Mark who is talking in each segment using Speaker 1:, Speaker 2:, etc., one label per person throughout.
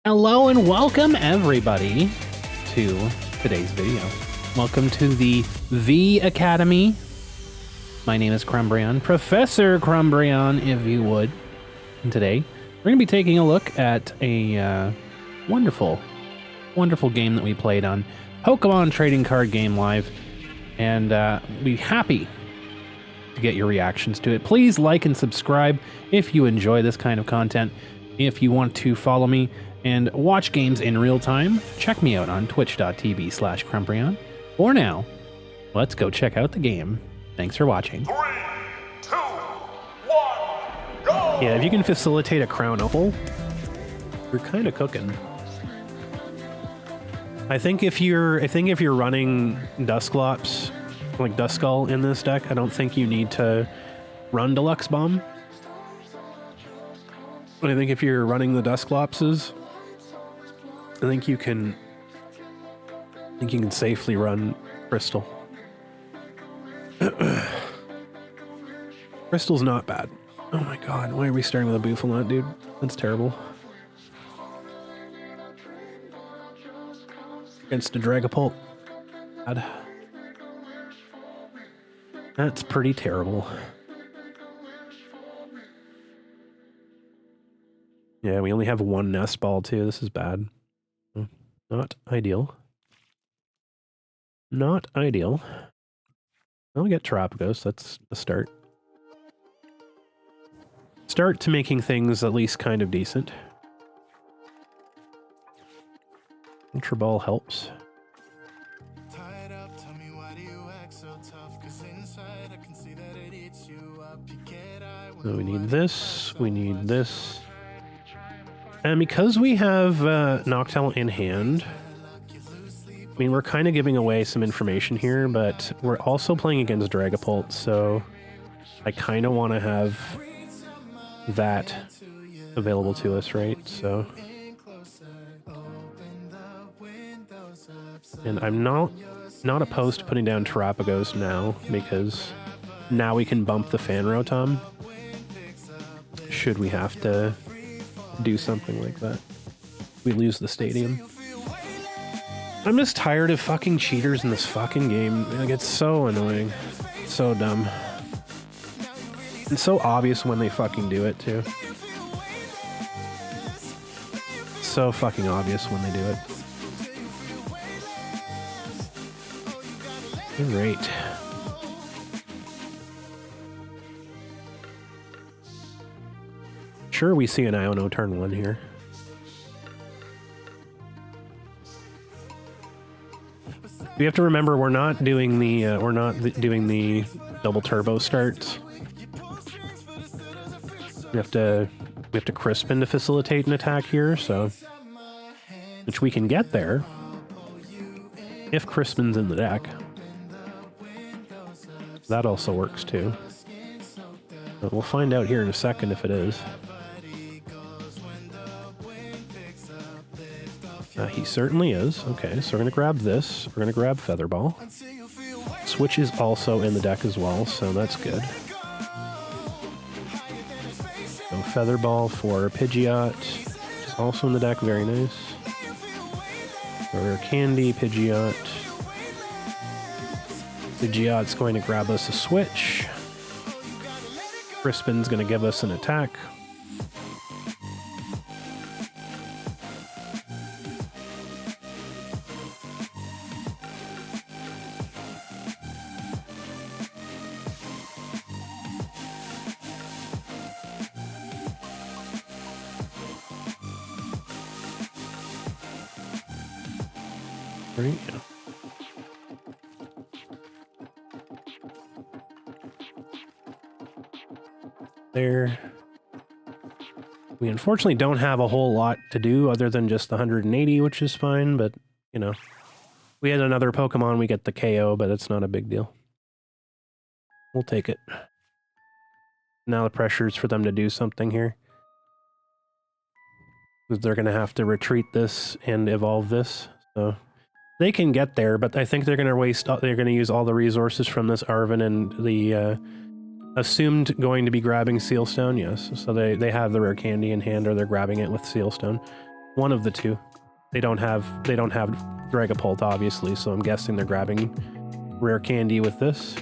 Speaker 1: Hello and welcome everybody to today's video. Welcome to the Vee Academy. My name is Crumb, Professor Crumb, if you would. And today we're going to be taking a look at a wonderful game that we played on Pokemon Trading Card Game Live, and be happy to get your reactions to it. Please like and subscribe if you enjoy this kind of content. If you want to follow me and watch games in real time, check me out on twitch.tv/Crumbrion. For now, let's go check out the game. Thanks for watching.
Speaker 2: 3, 2, 1, go!
Speaker 1: Yeah, if you can facilitate a crown opal, you're kind of cooking. I think if you're running Dusclops, like Duskull in this deck, I don't think you need to run Deluxe Bomb. But I think if you're running the Dusclopses, I think you can safely run Crystal. Crystal's not bad. Oh my god, why are we starting with a Bouffalant, dude? That's terrible. Against a Dragapult. God. That's pretty terrible. Yeah, we only have one nest ball too. This is bad. Not ideal. Not ideal. Well, we get Terapagos. That's a start. Start to making things at least kind of decent. Ultra Ball helps. So we need this. We need this. And because we have Noctowl in hand, I mean, we're kind of giving away some information here, but we're also playing against Dragapult, so I kind of want to have that available to us, right? So, and I'm not opposed to putting down Terapagos now, because now we can bump the Fan Rotom, should we have to do something like that. We lose the stadium. I'm just tired of fucking cheaters in this fucking game. Like, it's so annoying. So dumb. And so obvious when they fucking do it, too. So fucking obvious when they do it. Great. Sure, we see an Iono turn 1 here. We have to remember we're not doing the double turbo starts. We have to Crispin to facilitate an attack here, so which we can get there if Crispin's in the deck. That also works too. But we'll find out here in a second if it is. He certainly is. Okay, so we're going to grab this. We're going to grab Feather Ball. Switch is also in the deck as well, so that's good. So Feather Ball for Pidgeot, which is also in the deck. Very nice. Rare Candy, Pidgeot. Pidgeot's going to grab us a switch. Crispin's going to give us an attack. There you go. There. We unfortunately don't have a whole lot to do other than just the 180, which is fine, but, you know, we had another Pokemon, we get the KO, but it's not a big deal. We'll take it. Now the pressure is for them to do something here. They're going to have to retreat this and evolve this, so they can get there, but I think they're going to use all the resources from this Arven and the assumed going to be grabbing Sealstone, yes. So they have the rare candy in hand, or they're grabbing it with Sealstone. One of the two. They don't have Dragapult, obviously, so I'm guessing they're grabbing rare candy with this.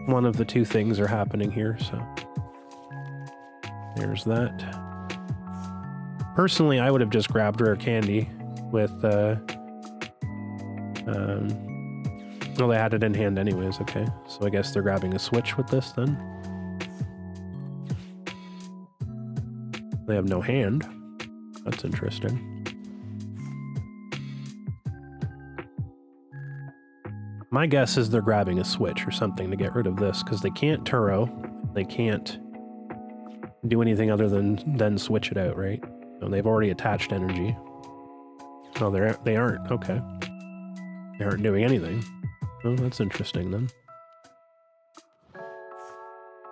Speaker 1: One of the two things are happening here, so there's that. Personally, I would have just grabbed rare candy with well, they had it in hand anyways, okay. So I guess they're grabbing a switch with this then. They have no hand. That's interesting. My guess is they're grabbing a switch or something to get rid of this, because they can't Turo. They can't do anything other than switch it out, right? So they've already attached energy. Oh, they aren't. Okay. They aren't doing anything. Oh, that's interesting then.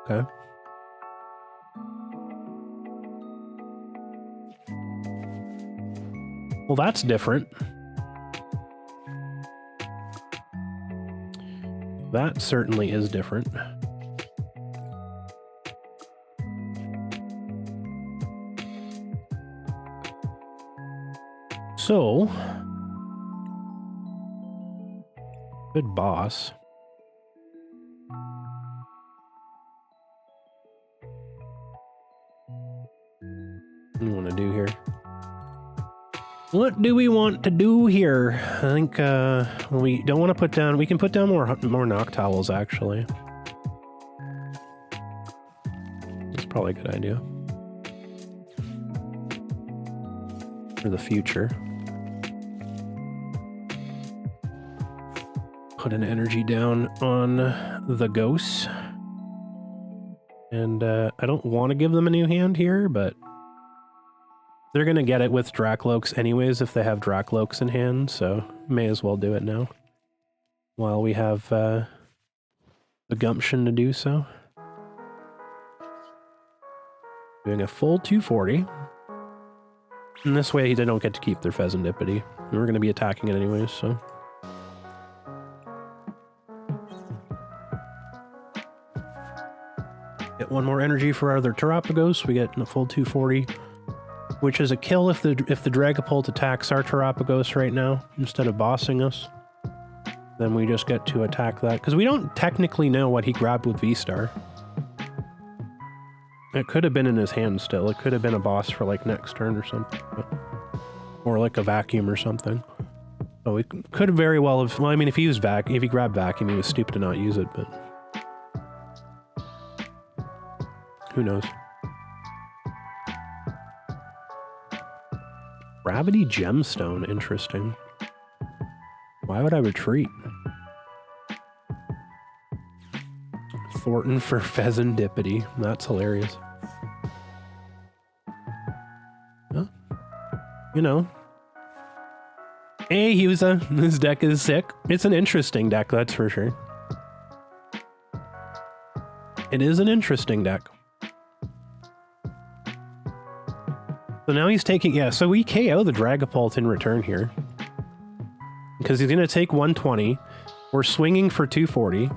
Speaker 1: Okay. Well, that's different. That certainly is different. So, good boss. What do you want to do here? What do we want to do here? I think we don't want to put down... We can put down more Noctowls, actually. That's probably a good idea. For the future. Put an energy down on the ghosts. And I don't want to give them a new hand here, but they're going to get it with Dracloaks anyways if they have Dracloaks in hand, so may as well do it now. While we have the gumption to do so. Doing a full 240. And this way they don't get to keep their Fezandipiti. We're going to be attacking it anyways, so... Get one more energy for our other Terapagos. We get a full 240. Which is a kill if the Dragapult attacks our Terapagos right now, instead of bossing us. Then we just get to attack that. Because we don't technically know what he grabbed with V-Star. It could have been in his hand still. It could have been a boss for like next turn or something. Or like a vacuum or something. So we could very well have... Well, I mean, if he used if he grabbed vacuum, he was stupid to not use it, but... Who knows? Gravity Gemstone, interesting. Why would I retreat? Thornton for Fezandipiti. That's hilarious. Huh? You know. Hey, this deck is sick. It's an interesting deck, that's for sure. It is an interesting deck. So now he's taking... Yeah, so we KO the Dragapult in return here. Because he's going to take 120. We're swinging for 240.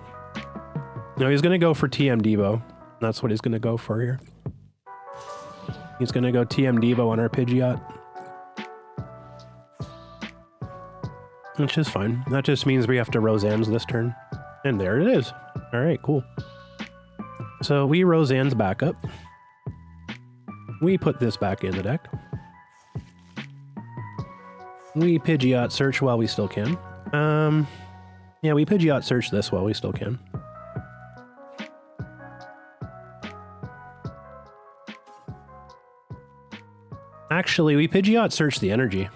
Speaker 1: No, he's going to go for TM Devo. That's what he's going to go for here. He's going to go TM Devo on our Pidgeot. Which is fine. That just means we have to Roseanne's this turn. And there it is. Alright, cool. So we Roseanne's back up. We put this back in the deck. We Pidgeot search while we still can. Yeah, we Pidgeot search this while we still can. Actually, we Pidgeot search the energy.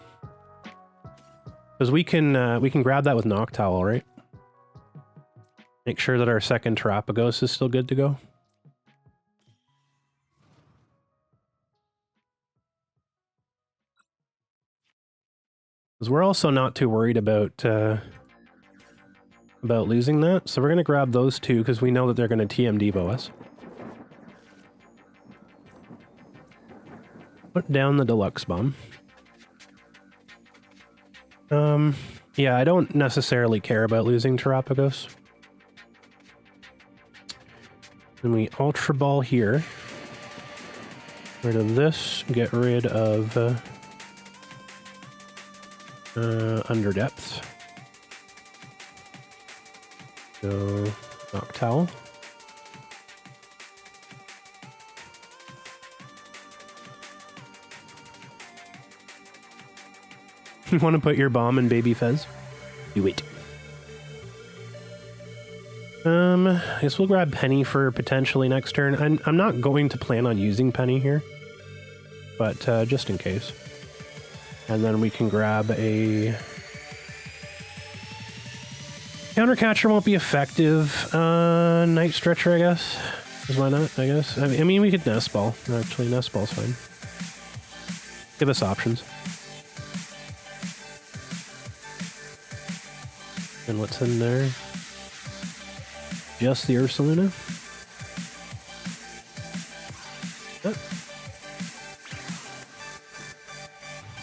Speaker 1: Because we can grab that with Noctowl, right? Make sure that our second Terapagos is still good to go. Because we're also not too worried about losing that, so we're going to grab those two because we know that they're going to TM Devo us. Put down the Deluxe Bomb. Yeah, I don't necessarily care about losing Terapagos. And we Ultra Ball here. rid of this, get rid of Under Depths. So, Noctowl. You want to put your bomb in Baby Fez? Do it. I guess we'll grab Penny for potentially next turn. I'm not going to plan on using Penny here, but just in case. And then we can grab a... Countercatcher won't be effective. Night Stretcher, I guess. Because why not, I guess? I mean, we could Nest Ball. Actually, Nest Ball's fine. Give us options. And what's in there? Just the Ursaluna?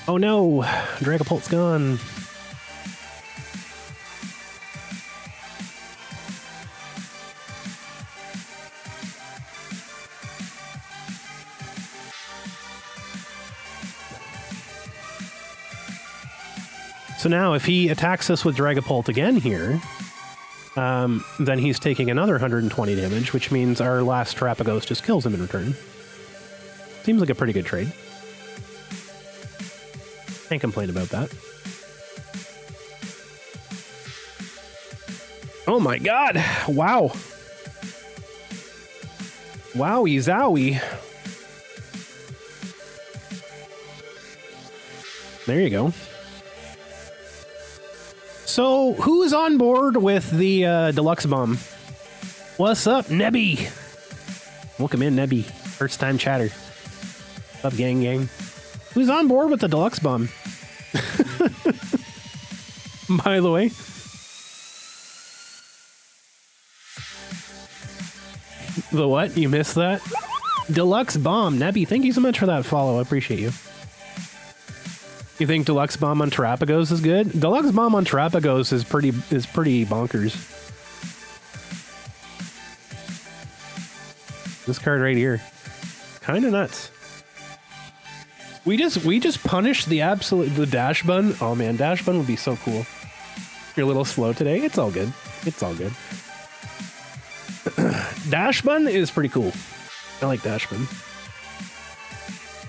Speaker 1: Oh no! Dragapult's gone. So now, if he attacks us with Dragapult again here, then he's taking another 120 damage, which means our last Terapagos just kills him in return. Seems like a pretty good trade. Can't complain about that. Oh my god! Wow! Wowie zowie! There you go. So, who's on board with the Deluxe Bomb? What's up, Nebby? Welcome in, Nebby. First time chatter. What's up, gang gang? Who's on board with the Deluxe Bomb? By the way. The what? You missed that? Deluxe Bomb. Nebby, thank you so much for that follow. I appreciate you. You think Deluxe Bomb on Terapagos is good? Deluxe Bomb on Terapagos is pretty bonkers. This card right here. Kind of nuts. We just punished the Dash Bun. Oh man, Dash Bun would be so cool. You're a little slow today. It's all good. It's all good. Dash Bun is pretty cool. I like Dash Bun.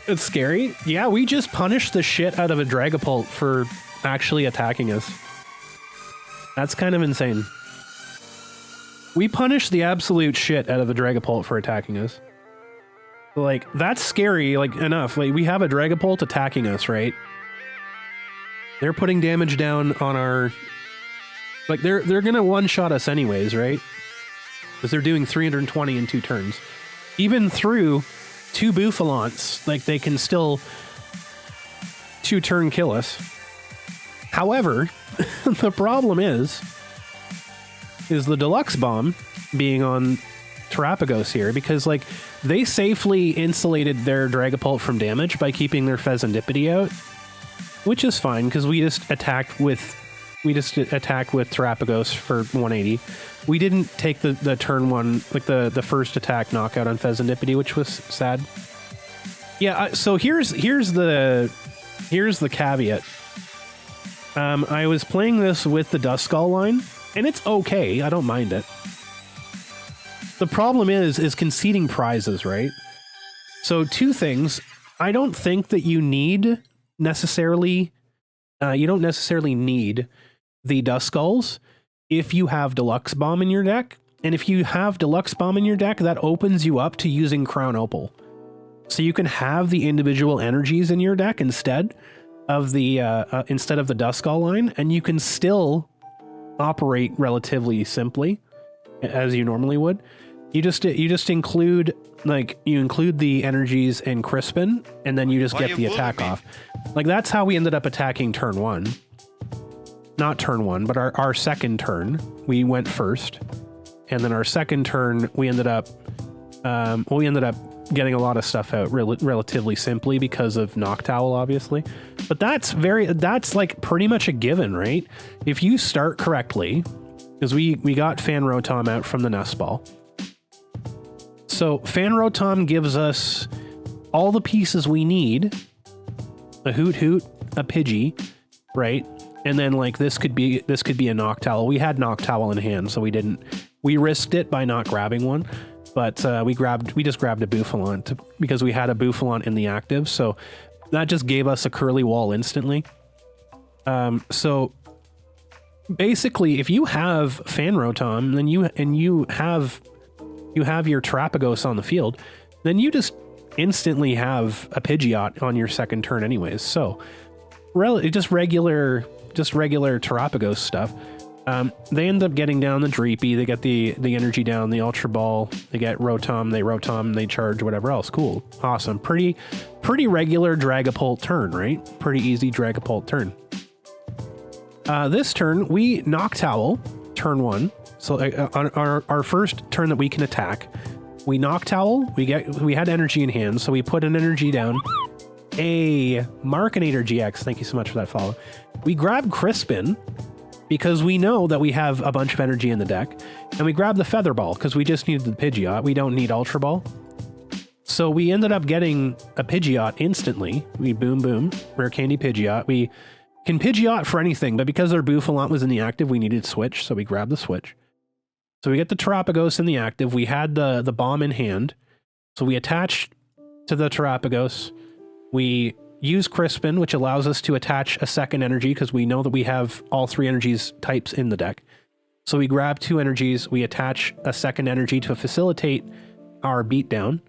Speaker 1: It's scary. Yeah, we just punished the shit out of a Dragapult for actually attacking us. That's kind of insane. We punished the absolute shit out of a Dragapult for attacking us. Like, that's scary, like, enough. Like, we have a Dragapult attacking us, right? They're putting damage down on our... Like, they're gonna one-shot us anyways, right? Because they're doing 320 in 2 turns. Even through 2 Bouffalants, like, they can still 2-turn kill us. However, the problem is the Deluxe Bomb being on Terapagos here, because, like, they safely insulated their Dragapult from damage by keeping their Fezandipiti out, which is fine, because we just attacked with Terapagos for 180. We didn't take the turn one, like the first attack knockout on Fezandipiti, which was sad. Yeah, so here's the caveat. I was playing this with the Duskull line, and it's okay. I don't mind it. The problem is conceding prizes, right? So 2 things. I don't think that you need necessarily... you don't necessarily need the Duskulls if you have Deluxe Bomb in your deck. And if you have Deluxe Bomb in your deck, that opens you up to using Crown Opal. So you can have the individual energies in your deck instead of the Duskull line, and you can still operate relatively simply as you normally would. You just include, like, you include the energies in Crispin, and then you just get the attack off. Like, that's how we ended up attacking turn 1. Not turn 1, but our second turn. We went first, and then our second turn we ended up getting a lot of stuff out relatively simply because of Noctowl, obviously. But that's like pretty much a given, right? If you start correctly, because we got Fan Rotom out from the Nest Ball. So Fan Rotom gives us all the pieces we need, a Hoothoot, a Pidgey, right? And then like this could be a Noctowl. We had Noctowl in hand, so we risked it by not grabbing one, but we just grabbed a Bouffalant because we had a Bouffalant in the active, so that just gave us a curly wall instantly. So basically, if you have Fan Rotom, then you have your Terapagos on the field, then you just instantly have a Pidgeot on your second turn anyways. So just regular Terapagos stuff. They end up getting down the Dreepy, they get the energy down, the Ultra Ball, they get Rotom, they charge, whatever else. Cool. Awesome. Pretty regular Dragapult turn, right? Pretty easy Dragapult turn. This turn, we Noctowl, turn 1. So on our first turn that we can attack, we Noctowl, we had energy in hand, so we put an energy down. A Markinator GX, thank you so much for that follow. We grab Crispin, because we know that we have a bunch of energy in the deck, and we grab the Feather Ball, because we just needed the Pidgeot, we don't need Ultra Ball. So we ended up getting a Pidgeot instantly. We boom, Rare Candy Pidgeot. We can Pidgeot for anything, but because our Bouffalant was in the active, we needed Switch, so we grabbed the Switch. So we get the Terapagos in the active, we had the bomb in hand, so we attached to the Terapagos, we use Crispin, which allows us to attach a second energy, because we know that we have all 3 energies types in the deck. So we grab 2 energies, we attach a second energy to facilitate our beatdown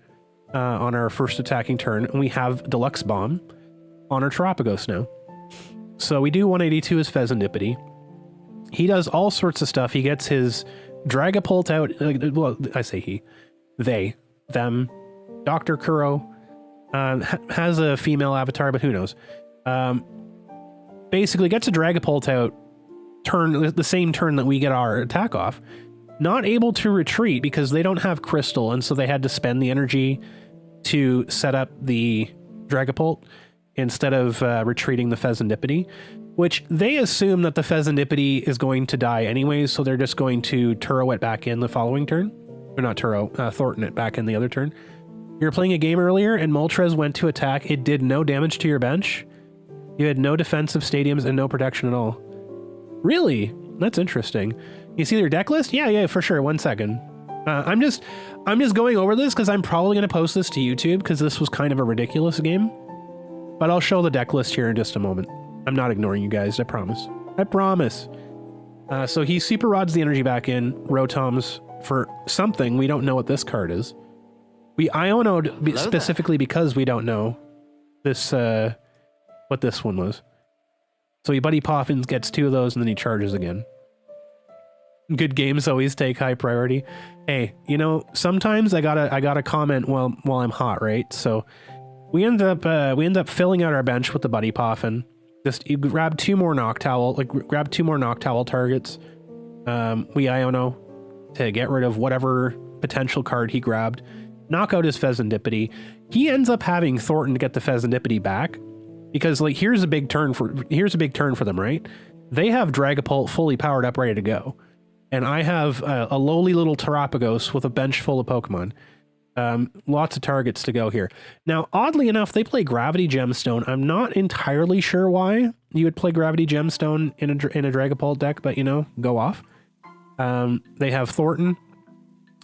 Speaker 1: on our first attacking turn, and we have Deluxe Bomb on our Terapagos now. So we do 182 as Fezandipiti. He does all sorts of stuff. He gets his Dragapult out. Well, I say he. They. Them. Dr. Kuro has a female avatar, but who knows. Basically gets a Dragapult out the same turn that we get our attack off. Not able to retreat because they don't have Crystal, and so they had to spend the energy to set up the Dragapult instead of retreating the Fezandipiti, which they assume that the Fezandipiti is going to die anyways, so they're just going to Turo it back in the following turn. Or not Turo, Thornton it back in the other turn. You were playing a game earlier and Moltres went to attack. It did no damage to your bench. You had no defensive stadiums and no protection at all. Really? That's interesting. You see their deck list? Yeah, for sure. 1 second. I'm just going over this because I'm probably going to post this to YouTube because this was kind of a ridiculous game. But I'll show the deck list here in just a moment. I'm not ignoring you guys, I promise. I promise. So he Super Rods the energy back in, Rotoms for something. We don't know what this card is. We Iono'd specifically because we don't know this, what this one was. So he Buddy Poffins gets 2 of those and then he charges again. Good games always take high priority. Hey, you know, sometimes I gotta comment while I'm hot, right? So we end up filling out our bench with the Buddy Poffin. Just you grab 2 more Noctowl targets. We Iono to get rid of whatever potential card he grabbed. Knock out his Fezandipiti. He ends up having Thornton to get the Fezandipiti back because like here's a big turn for them, right? They have Dragapult fully powered up, ready to go, and I have a lowly little Terapagos with a bench full of Pokemon. Lots of targets to go here. Now, oddly enough, they play Gravity Gemstone. I'm not entirely sure why you would play Gravity Gemstone in a Dragapult deck, but you know, go off. They have Thornton.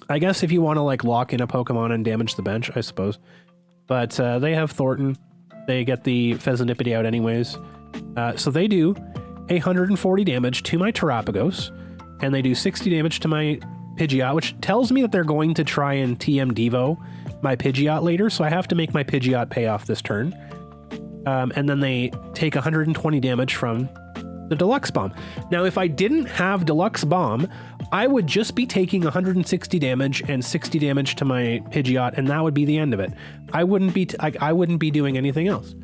Speaker 1: I guess if you want to like lock in a Pokemon and damage the bench, I suppose. But they have Thornton. They get the Fezandipiti out anyways. So they do 140 damage to my Terapagos, and they do 60 damage to my Pidgeot, which tells me that they're going to try and TM Devo my Pidgeot later, so I have to make my Pidgeot pay off this turn. And then they take 120 damage from the Deluxe Bomb. Now, if I didn't have Deluxe Bomb, I would just be taking 160 damage and 60 damage to my Pidgeot, and that would be the end of it. I wouldn't be doing anything else.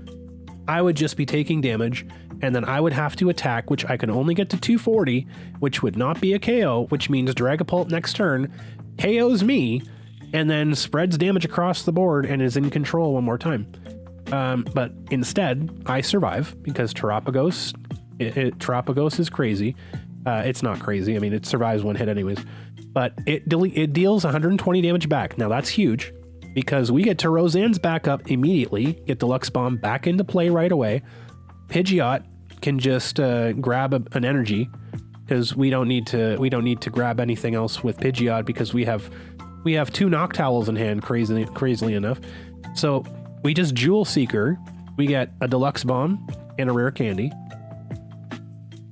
Speaker 1: I would just be taking damage, and then I would have to attack, which I can only get to 240, which would not be a KO, which means Dragapult next turn KOs me, and then spreads damage across the board and is in control one more time. But instead, I survive because Terapagos is crazy. It's not crazy. I mean, it survives one hit anyways. But it deals 120 damage back. Now, that's huge. because we get to Roseanne's back up immediately, get Deluxe Bomb back into play right away. Pidgeot can just grab an energy, because we don't need to grab anything else with Pidgeot, because we have 2 Noctowls in hand, crazily enough. So we just Jewel Seeker. We get a Deluxe Bomb and a Rare Candy.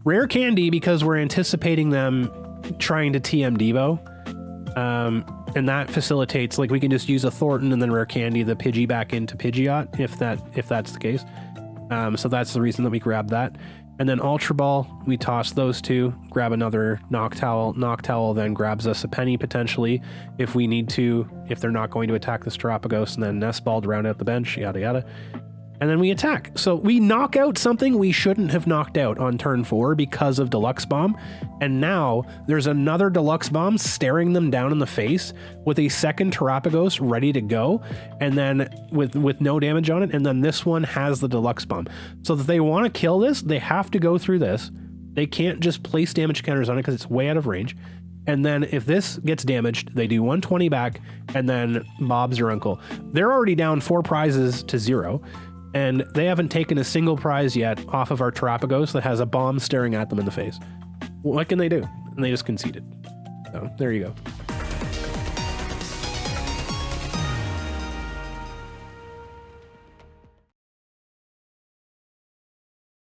Speaker 1: Rare Candy because we're anticipating them trying to TM Devo. And that facilitates, like, we can just use a Thornton and then Rare Candy the Pidgey back into Pidgeot if that's the case. So that's the reason that we grab that. And then Ultra Ball, we toss those 2, grab another Noctowl. Noctowl then grabs us a penny potentially if we need to, if they're not going to attack this Terapagos, and then Nest Ball to round out the bench, yada yada. And then we attack. So we knock out something we shouldn't have knocked out on turn 4 because of Deluxe Bomb. And now there's another Deluxe Bomb staring them down in the face with a second Terapagos ready to go. And then with no damage on it. And then this one has the Deluxe Bomb. So if they want to kill this, they have to go through this. They can't just place damage counters on it because it's way out of range. And then if this gets damaged, they do 120 back, and then Bob's your uncle. They're already down 4 prizes to 0. And they haven't taken a single prize yet off of our Terapagos that has a bomb staring at them in the face. What can they do? And they just conceded. So there you go.